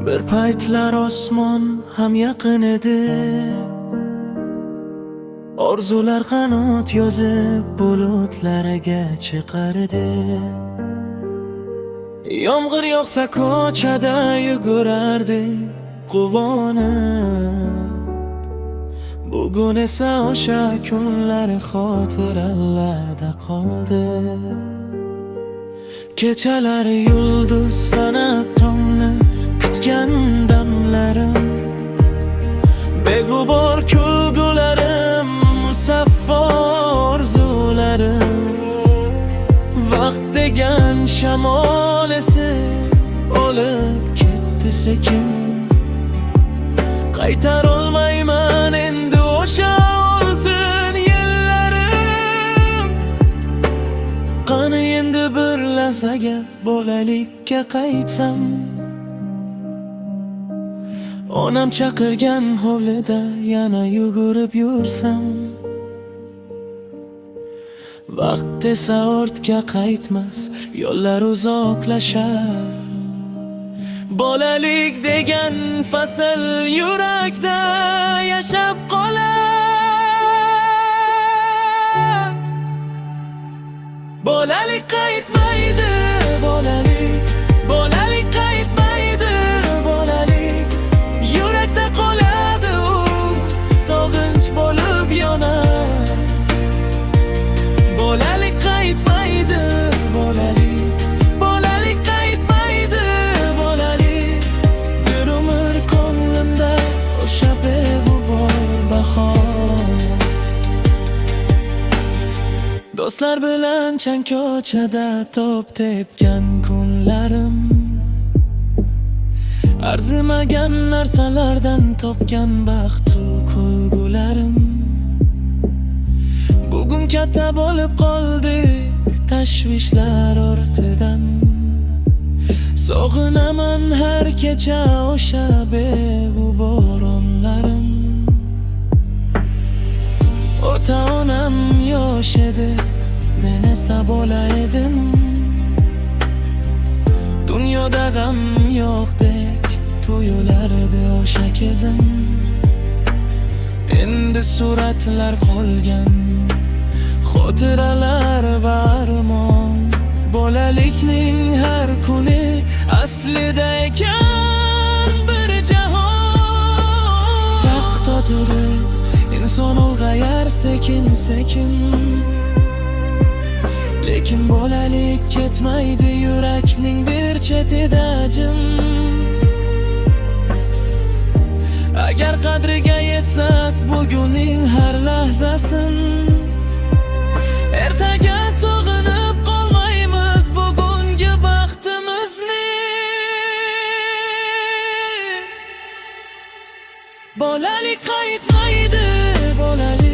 Bir paytlar osmon ham yaqin edi, orzular qanot yozib bulutlarga chiqar edi. Yomg'ir yog'sa ko'chada yugurardi quvonib. Bugun esa o'sha kunlar xotiralarda qoldi. Kechalar yulduz sanab tongni kutgan damlarim, beg'ubor kulgularim, musaffo orzularim. Vaqt degan shamol esib olib ketdi sekin. Qaytarolmayman endi o'sha oltin yillarim. Qani endi bir lahzaga bolalikka qaytsam, onam chaqirgan hovlida yana yugurib yursam. Vaqt esa ortga qaytmas, yo'llar uzoqlashar. Bolalik degan fasl yurakda yashab qolar. Bolalik qaytmaydi, bolalik, bolalik qaytmaydi, bolalik. Yurakda qoladi u, sog'inch bo'lib yonar. Bolalik qaytmaydi, bolalik, bolalik qaytmaydi, bolalik. Bir umr ko'nglimda o'sha beg'ubor bahor. Do'stlar bilan chang ko'chada to'p tepgan kunlarim, arzimagan narsalardan topgan baxtu kulgularim. Bugun katta bo'lib qoldik tashvishlar ortidan. Sog'inaman har kecha o'sha beg'ubor onlarim. Ota onam yosh edi, men esa bola edim. Dunyoda g'am yo'qdek tuyulardi o'sha kezim. Endi suratlar qolgan, xotiralar va armon. Bolalikning har kuni aslida ekan bir jahon. Vaqt o'tib inson ulg'ayar sekin sekin, lekin bolalik ketmaydi yurakning bir chetida jim. Agar qadriga yetsak bugunning har lahzasin, ertaga sog'inib qolmaymiz bugungi baxtimizni. Bolalik qaytmaydi, bolalik.